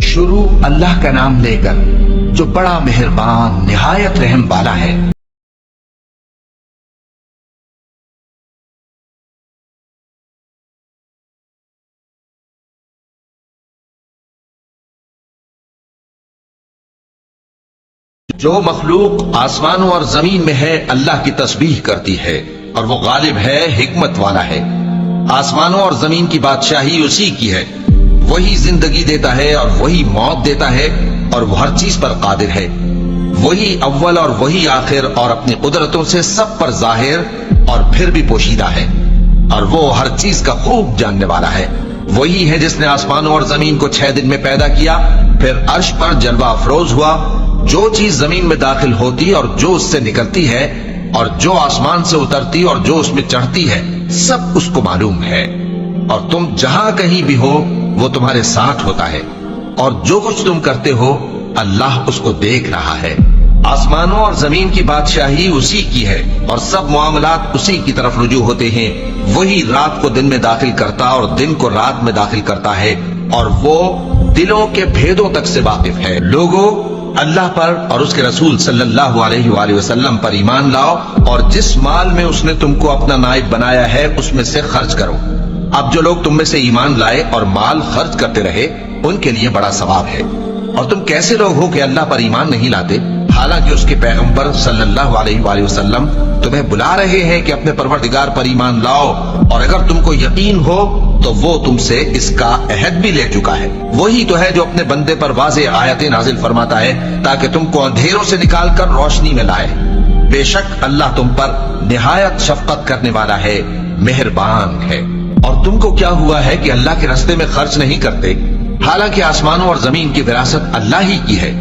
شروع اللہ کا نام لے کر جو بڑا مہربان نہایت رحم والا ہے۔ جو مخلوق آسمانوں اور زمین میں ہے اللہ کی تسبیح کرتی ہے اور وہ غالب ہے، حکمت والا ہے۔ آسمانوں اور زمین کی بادشاہی اسی کی ہے، وہی زندگی دیتا ہے اور وہی موت دیتا ہے اور وہ ہر چیز پر قادر ہے۔ وہی اول اور وہی آخر اور اپنی قدرتوں سے سب پر ظاہر اور پھر بھی پوشیدہ ہے، اور وہ ہر چیز کا خوب جاننے والا ہے۔ وہی ہے جس نے آسمانوں اور زمین کو 6 دن میں پیدا کیا، پھر عرش پر جلوہ افروز ہوا۔ جو چیز زمین میں داخل ہوتی اور جو اس سے نکلتی ہے اور جو آسمان سے اترتی اور جو اس میں چڑھتی ہے، سب اس کو معلوم ہے۔ اور تم جہاں کہیں بھی ہو وہ تمہارے ساتھ ہوتا ہے، اور جو کچھ تم کرتے ہو اللہ اس کو دیکھ رہا ہے۔ آسمانوں اور زمین کی بادشاہی اسی کی ہے اور سب معاملات اسی کی طرف رجوع ہوتے ہیں۔ وہی رات کو دن میں داخل کرتا اور دن کو رات میں داخل کرتا ہے، اور وہ دلوں کے بھیدوں تک سے واقف ہے۔ لوگوں، اللہ پر اور اس کے رسول صلی اللہ علیہ وآلہ وسلم پر ایمان لاؤ، اور جس مال میں اس نے تم کو اپنا نائب بنایا ہے اس میں سے خرچ کرو۔ اب جو لوگ تم میں سے ایمان لائے اور مال خرچ کرتے رہے ان کے لیے بڑا ثواب ہے۔ اور تم کیسے لوگ ہو کہ اللہ پر ایمان نہیں لاتے، حالانکہ اس کے پیغمبر صلی اللہ علیہ وآلہ وسلم تمہیں بلا رہے ہیں کہ اپنے پروردگار پر ایمان لاؤ، اور اگر تم کو یقین ہو تو وہ تم سے اس کا عہد بھی لے چکا ہے۔ وہی تو ہے جو اپنے بندے پر واضح آیتیں نازل فرماتا ہے تاکہ تم کو اندھیروں سے نکال کر روشنی میں لائے۔ بے شک اللہ تم پر نہایت شفقت کرنے والا ہے، مہربان ہے۔ اور تم کو کیا ہوا ہے کہ اللہ کے راستے میں خرچ نہیں کرتے، حالانکہ آسمانوں اور زمین کی وراثت اللہ ہی کی ہے۔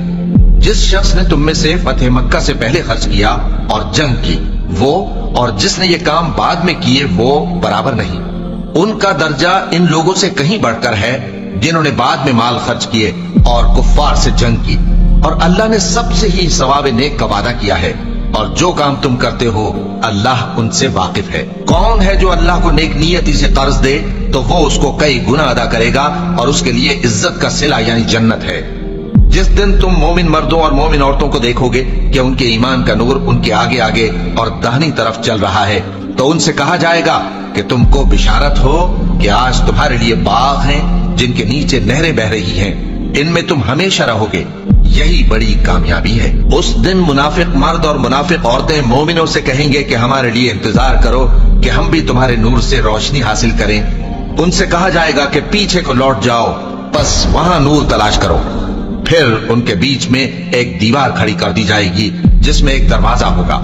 جس شخص نے تم میں سے فتح مکہ سے پہلے خرچ کیا اور جنگ کی، وہ اور جس نے یہ کام بعد میں کیے وہ برابر نہیں۔ ان کا درجہ ان لوگوں سے کہیں بڑھ کر ہے جنہوں نے بعد میں مال خرچ کیے اور کفار سے جنگ کی، اور اللہ نے سب سے ہی ثواب نیک کا وعدہ کیا ہے، اور جو کام تم کرتے ہو اللہ ان سے واقف ہے۔ کون ہے جو اللہ کو نیک نیتی سے قرض دے تو وہ اس کو کئی گنا ادا کرے گا، اور اس کے لیے عزت کا صلہ یعنی جنت ہے۔ جس دن تم مومن مردوں اور مومن عورتوں کو دیکھو گے کہ ان کے ایمان کا نور ان کے آگے آگے اور داہنی طرف چل رہا ہے، تو ان سے کہا جائے گا کہ تم کو بشارت ہو کہ آج تمہارے لیے باغ ہیں جن کے نیچے نہریں بہ رہی ہیں، ان میں تم ہمیشہ رہو گے، یہی بڑی کامیابی ہے۔ اس دن منافق مرد اور منافق عورتیں مومنوں سے کہیں گے کہ ہمارے لیے انتظار کرو کہ ہم بھی تمہارے نور سے روشنی حاصل کریں۔ ان سے کہا جائے گا کہ پیچھے کو لوٹ جاؤ، بس وہاں نور تلاش کرو۔ پھر ان کے بیچ میں ایک دیوار کھڑی کر دی جائے گی جس میں ایک دروازہ ہوگا،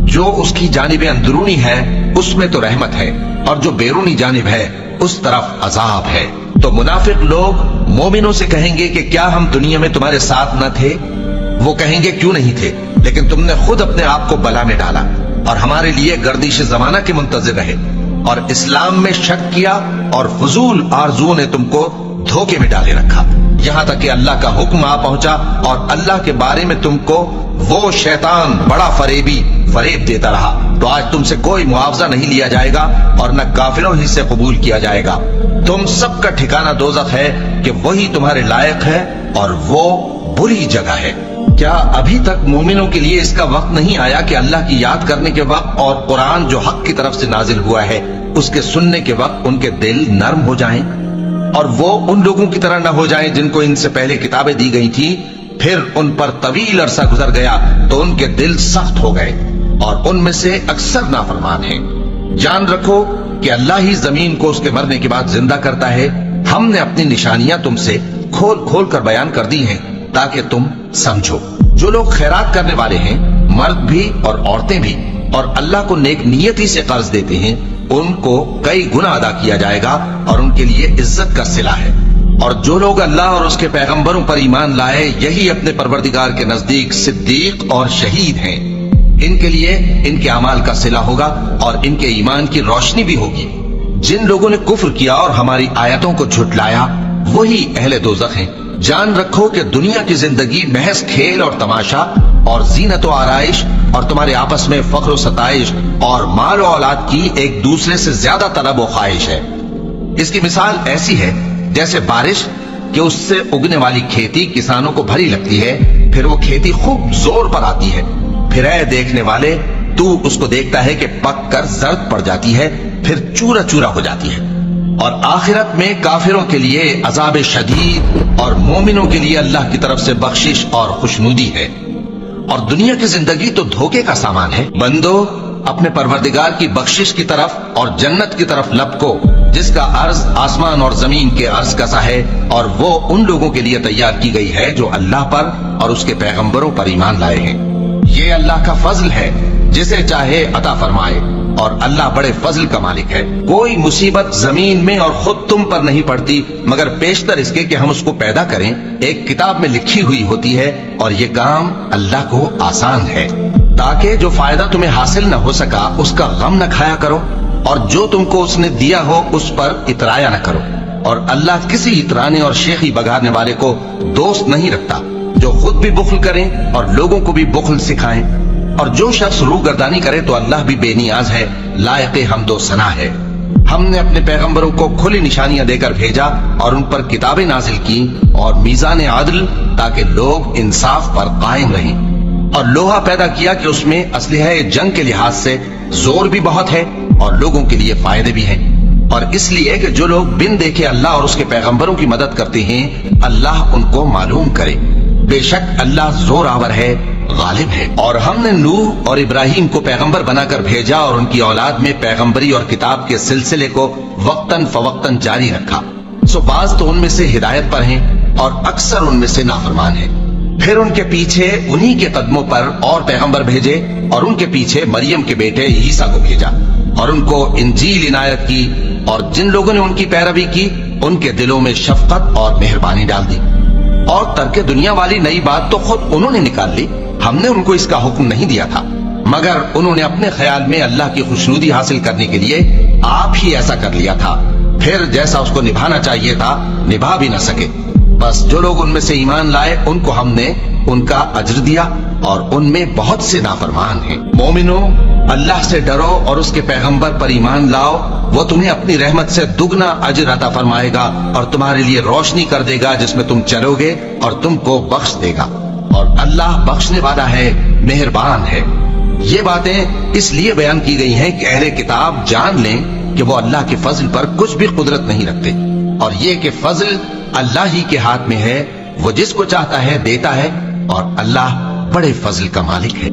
جو اس کی جانب اندرونی ہے اس میں تو رحمت ہے، اور جو بیرونی جانب ہے اس طرف عذاب ہے۔ تو منافق لوگ مومنوں سے کہیں گے کہ کیا ہم دنیا میں تمہارے ساتھ نہ تھے؟ وہ کہیں گے کیوں نہیں تھے، لیکن تم نے خود اپنے آپ کو بلا میں ڈالا اور ہمارے لیے گردش زمانہ کے منتظر رہے، اور اسلام میں شک کیا، اور فضول آرزوؤں نے تم کو دھوکے میں ڈالے رکھا، یہاں تک کہ اللہ کا حکم آ پہنچا، اور اللہ کے بارے میں تم کو وہ شیطان بڑا فریبی فریب دیتا رہا۔ تو آج تم سے کوئی معاوضہ نہیں لیا جائے گا اور نہ کافروں ہی سے قبول کیا جائے گا۔ تم سب کا ٹھکانہ دوزخ ہے کہ وہی تمہارے لائق ہے، اور وہ بری جگہ ہے۔ کیا ابھی تک مومنوں کے لیے اس کا وقت نہیں آیا کہ اللہ کی یاد کرنے کے وقت اور قرآن جو حق کی طرف سے نازل ہوا ہے اس کے سننے کے وقت ان کے دل نرم ہو جائیں، اور وہ ان لوگوں کی طرح نہ ہو جائیں جن کو ان سے پہلے کتابیں دی گئی تھی، پھر ان پر طویل عرصہ گزر گیا تو ان کے دل سخت ہو گئے، اور ان میں سے اکثر نافرمان ہیں۔ جان رکھو کہ اللہ ہی زمین کو اس کے مرنے کے بعد زندہ کرتا ہے۔ ہم نے اپنی نشانیاں تم سے کھول کھول کر بیان کر دی ہیں تاکہ تم سمجھو۔ جو لوگ خیرات کرنے والے ہیں، مرد بھی اور عورتیں بھی، اور اللہ کو نیک نیتی سے قرض دیتے ہیں، ان کو کئی گنا ادا کیا جائے گا اور ان کے لیے عزت کا صلہ ہے۔ اور جو لوگ اللہ اور اس کے پیغمبروں پر ایمان لائے یہی اپنے پروردگار کے نزدیک صدیق اور شہید ہیں، ان کے لیے ان کے اعمال کا صلہ ہوگا اور ان کے ایمان کی روشنی بھی ہوگی۔ جن لوگوں نے کفر کیا اور ہماری آیتوں کو جھٹلایا وہی اہل دوزخ ہیں۔ جان رکھو کہ دنیا کی زندگی محض کھیل اور تماشا اور زینت و آرائش اور تمہارے آپس میں فخر و ستائش اور مال و اولاد کی ایک دوسرے سے زیادہ طلب و خواہش ہے۔ اس کی مثال ایسی ہے جیسے بارش کہ اس سے اگنے والی کھیتی کسانوں کو بھری لگتی ہے، پھر وہ کھیتی خوب زور پر آتی ہے، پھر اے دیکھنے والے تو اس کو دیکھتا ہے کہ پک کر زرد پڑ جاتی ہے، پھر چورا چورا ہو جاتی ہے۔ اور آخرت میں کافروں کے لیے عذاب شدید اور مومنوں کے لیے اللہ کی طرف سے بخشش اور خوشنودی ہے۔ اور دنیا کی زندگی تو دھوکے کا سامان ہے۔ بندو اپنے پروردگار کی بخشش کی طرف اور جنت کی طرف لپکو، جس کا عرض آسمان اور زمین کے عرض کا سا ہے، اور وہ ان لوگوں کے لیے تیار کی گئی ہے جو اللہ پر اور اس کے پیغمبروں پر ایمان لائے ہیں۔ یہ اللہ کا فضل ہے، جسے چاہے عطا فرمائے، اور اللہ بڑے فضل کا مالک ہے۔ کوئی مصیبت زمین میں اور خود تم پر نہیں پڑتی مگر پیشتر اس کے کہ ہم اس کو پیدا کریں، ایک کتاب میں لکھی ہوئی ہوتی ہے، اور یہ کام اللہ کو آسان ہے، تاکہ جو فائدہ تمہیں حاصل نہ ہو سکا اس کا غم نہ کھایا کرو، اور جو تم کو اس نے دیا ہو اس پر اترایا نہ کرو۔ اور اللہ کسی اترانے اور شیخی بگاڑنے والے کو دوست نہیں رکھتا، جو خود بھی بخل کریں اور لوگوں کو بھی بخل سکھائیں۔ اور جو شخص روح گردانی کرے تو اللہ بھی بے نیاز ہے، لائق حمد و ثنا ہے۔ ہم نے اپنے پیغمبروں کو کھلی نشانیاں دے کر بھیجا اور ان پر کتابیں نازل کی اور میزان عدل، تاکہ لوگ انصاف پر قائم رہیں۔ اور لوہا پیدا کیا کہ اس میں اسلحہ جنگ کے لحاظ سے زور بھی بہت ہے اور لوگوں کے لیے فائدے بھی ہیں، اور اس لیے کہ جو لوگ بن دیکھے اللہ اور اس کے پیغمبروں کی مدد کرتے ہیں، اللہ ان کو معلوم کرے۔ بے شک اللہ زور آور ہے، غالب ہے۔ اور ہم نے نوح اور ابراہیم کو پیغمبر بنا کر بھیجا اور ان کی اولاد میں پیغمبری اور کتاب کے سلسلے کو وقتاً فوقتاً جاری رکھا، سو بعض تو ان میں سے ہدایت پر ہیں اور اکثر ان میں سے نافرمان ہیں۔ پھر ان کے پیچھے انہی کے قدموں پر اور پیغمبر بھیجے، اور ان کے پیچھے مریم کے بیٹے عیسیٰ کو بھیجا، اور ان کو انجیل عنایت کی، اور جن لوگوں نے ان کی پیروی کی ان کے دلوں میں شفقت اور مہربانی ڈال دی۔ اور ترک دنیا والی نئی بات تو خود انہوں نے نکال لی، ہم نے ان کو اس کا حکم نہیں دیا تھا، مگر انہوں نے اپنے خیال میں اللہ کی خوشنودی حاصل کرنے کے لیے آپ ہی ایسا کر لیا تھا، پھر جیسا اس کو نبھانا چاہیے تھا نبھا بھی نہ سکے۔ بس جو لوگ ان میں سے ایمان لائے ان کو ہم نے ان کا اجر دیا، اور ان میں بہت سے نافرمان ہیں۔ مومنو، اللہ سے ڈرو اور اس کے پیغمبر پر ایمان لاؤ، وہ تمہیں اپنی رحمت سے دگنا اجر عطا فرمائے گا اور تمہارے لیے روشنی کر دے گا جس میں تم چلو گے، اور تم کو بخش دے گا، اور اللہ بخشنے والا ہے، مہربان ہے۔ یہ باتیں اس لیے بیان کی گئی ہیں کہ اہل کتاب جان لیں کہ وہ اللہ کے فضل پر کچھ بھی قدرت نہیں رکھتے، اور یہ کہ فضل اللہ ہی کے ہاتھ میں ہے، وہ جس کو چاہتا ہے دیتا ہے، اور اللہ بڑے فضل کا مالک ہے۔